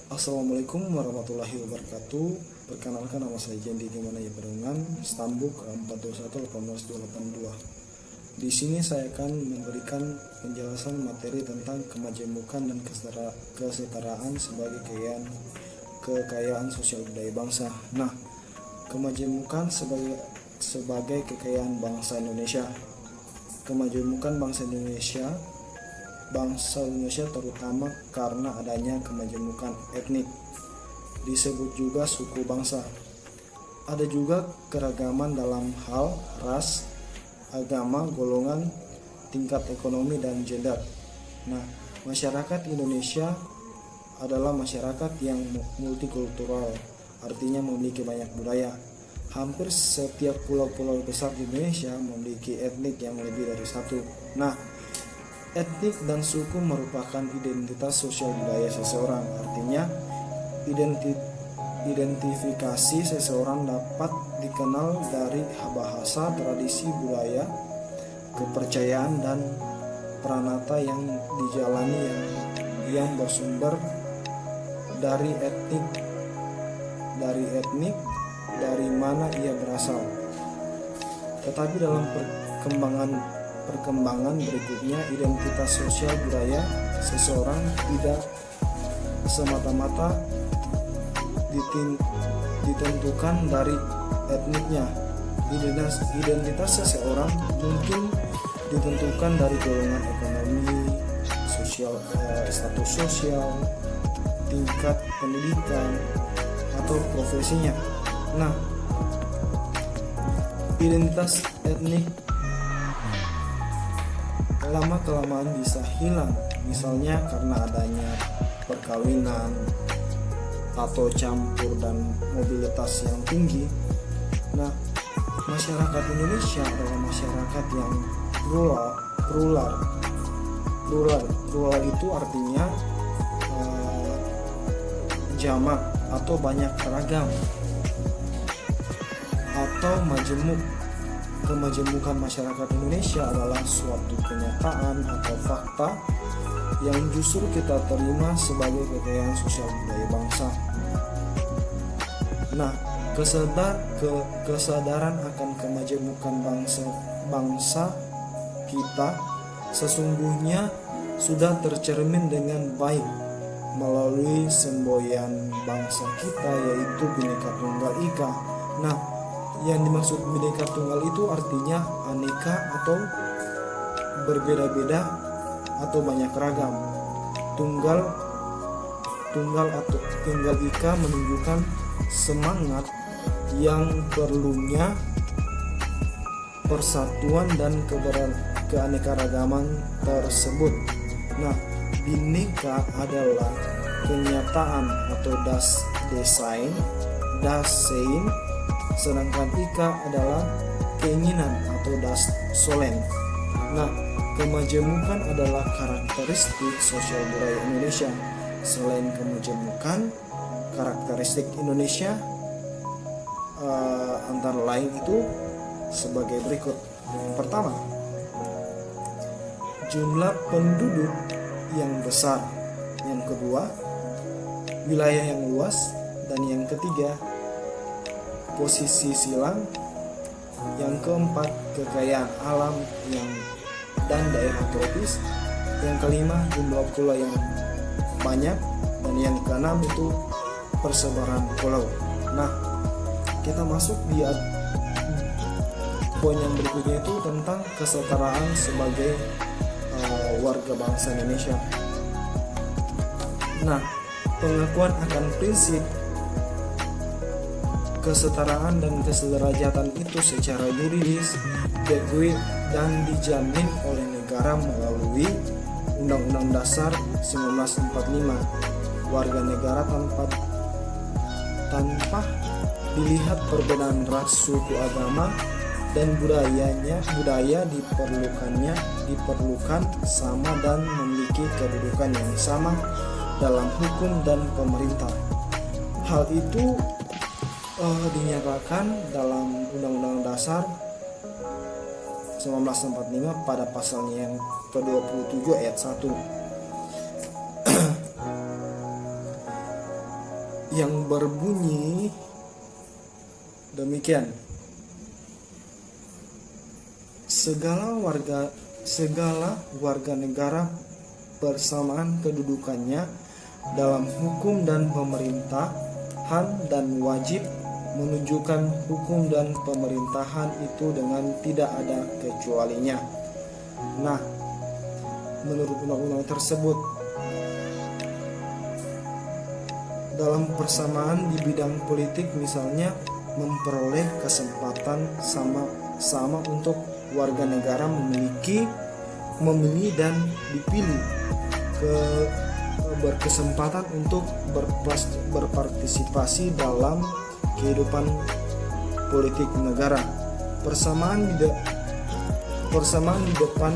Assalamualaikum warahmatullahi wabarakatuh. Perkenalkan, nama saya Jendi Gimana Ya Pedungan, Stambuk 421-1882. Di sini saya akan memberikan penjelasan materi tentang kemajemukan dan kesetaraan sebagai kekayaan sosial budaya bangsa. Nah, kemajemukan sebagai kekayaan bangsa Indonesia. Kemajemukan bangsa Indonesia terutama karena adanya kemajemukan etnik, disebut juga suku bangsa. Ada juga keragaman dalam hal ras, agama, golongan, tingkat ekonomi, dan gender. Nah, masyarakat Indonesia adalah masyarakat yang multikultural, artinya memiliki banyak budaya. Hampir setiap pulau-pulau besar di Indonesia memiliki etnik yang lebih dari satu. Nah, etnik dan suku merupakan identitas sosial budaya seseorang. Artinya, identifikasi seseorang dapat dikenal dari bahasa, tradisi, budaya, kepercayaan, dan pranata yang dijalani yang bersumber dari etnik dari mana ia berasal. Tetapi dalam perkembangan berikutnya, identitas sosial budaya seseorang tidak semata-mata ditentukan dari etniknya. Identitas seseorang mungkin ditentukan dari golongan ekonomi, status sosial, tingkat pendidikan, atau profesinya. Nah, identitas etnik lama-kelamaan bisa hilang, misalnya karena adanya perkawinan atau campur dan mobilitas yang tinggi. Nah, masyarakat Indonesia adalah masyarakat yang plural itu artinya jamak atau banyak ragam, atau majemuk. Kemajemukan masyarakat Indonesia adalah suatu kenyataan atau fakta yang justru kita terima sebagai kekayaan sosial budaya bangsa. Nah, kesadaran akan kemajemukan bangsa kita sesungguhnya sudah tercermin dengan baik melalui semboyan bangsa kita, yaitu Bhinneka Tunggal Ika. Nah, yang dimaksud Bhinneka Tunggal itu artinya aneka atau berbeda-beda atau banyak ragam. Tunggal ika menunjukkan semangat yang perlunya persatuan dan keanekaragaman tersebut. Nah, Bhinneka adalah kenyataan atau desain, sedangkan Ika adalah keinginan atau solen. Nah, kemajemukan adalah karakteristik sosial budaya Indonesia. Selain kemajemukan, karakteristik Indonesia antara lain itu sebagai berikut. Yang pertama, jumlah penduduk yang besar. Yang kedua, wilayah yang luas. Dan yang ketiga, posisi silang. Yang keempat, kekayaan alam dan daerah tropis. Yang kelima, jumlah pulau yang banyak. Dan yang keenam itu persebaran pulau. Nah, kita masuk di poin yang berikutnya itu tentang kesetaraan sebagai warga bangsa Indonesia. Nah, pengakuan akan prinsip kesetaraan dan kesederajatan itu secara yuridis diakui dan dijamin oleh negara melalui Undang-Undang Dasar 1945. Warga negara tanpa dilihat perbedaan ras, suku, agama, dan budaya diperlukan sama dan memiliki kedudukan yang sama dalam hukum dan pemerintah. Hal itu dinyatakan dalam Undang-Undang Dasar 1945 pada pasalnya yang ke-27 ayat 1. yang berbunyi demikian. Segala warga negara bersamaan kedudukannya dalam hukum dan pemerintahan dan wajib menunjukkan hukum dan pemerintahan itu dengan tidak ada kecualinya. Nah, menurut undang-undang tersebut, dalam persamaan di bidang politik misalnya memperoleh kesempatan sama untuk warga negara memilih dan dipilih, berkesempatan untuk berpartisipasi dalam kehidupan politik negara. Persamaan di depan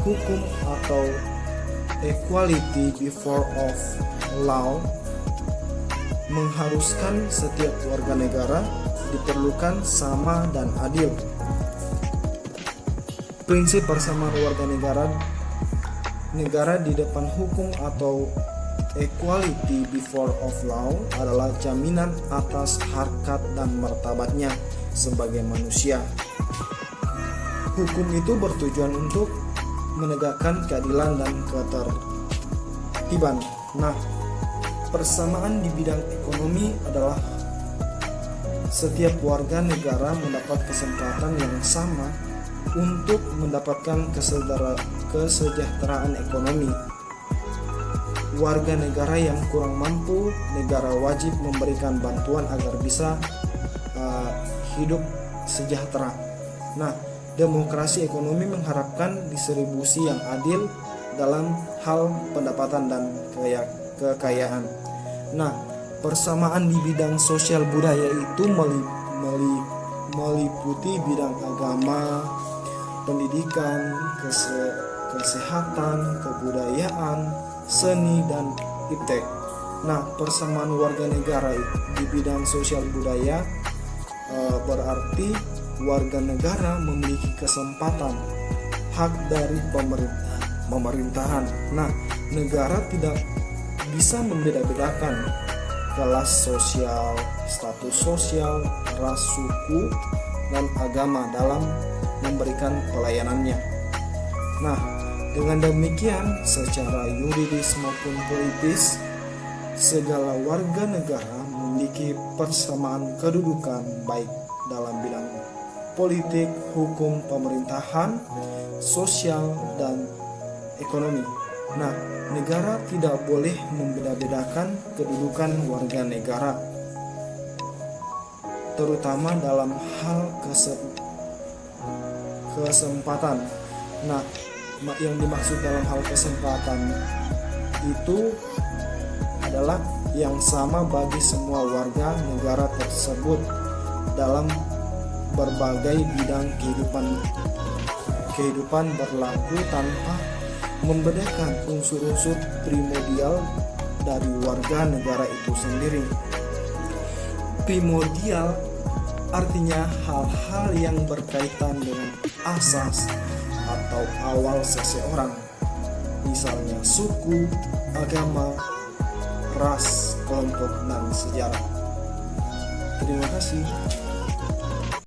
hukum atau equality before of law mengharuskan setiap warga negara diperlukan sama dan adil. Prinsip persamaan warga negara di depan hukum atau equality before of law adalah jaminan atas harkat dan martabatnya sebagai manusia. Hukum itu bertujuan untuk menegakkan keadilan dan ketertiban. Nah, persamaan di bidang ekonomi adalah setiap warga negara mendapat kesempatan yang sama untuk mendapatkan kesejahteraan ekonomi. Warga negara yang kurang mampu, negara wajib memberikan bantuan agar bisa hidup sejahtera. Nah, demokrasi ekonomi mengharapkan distribusi yang adil dalam hal pendapatan dan kekayaan. Nah, persamaan di bidang sosial budaya itu meliputi bidang agama, pendidikan, kesehatan, kebudayaan, seni, dan iptek. Nah, persamaan warga negara di bidang sosial budaya berarti warga negara memiliki kesempatan hak dari pemerintahan. Nah, negara tidak bisa membeda-bedakan kelas sosial, status sosial, ras, suku, dan agama dalam memberikan pelayanannya. Nah, dengan demikian secara yuridis maupun politis segala warga negara memiliki persamaan kedudukan baik dalam bidang politik, hukum, pemerintahan, sosial, dan ekonomi. Nah, negara tidak boleh membeda-bedakan kedudukan warga negara, terutama dalam hal kesempatan. Nah, yang dimaksud dalam hal kesempatan itu adalah yang sama bagi semua warga negara tersebut dalam berbagai bidang kehidupan berlaku tanpa membedakan unsur-unsur primordial dari warga negara itu sendiri. Primordial artinya hal-hal yang berkaitan dengan asas atau awal seseorang, misalnya suku, agama, ras, kelompok, dan sejarah. Terima kasih.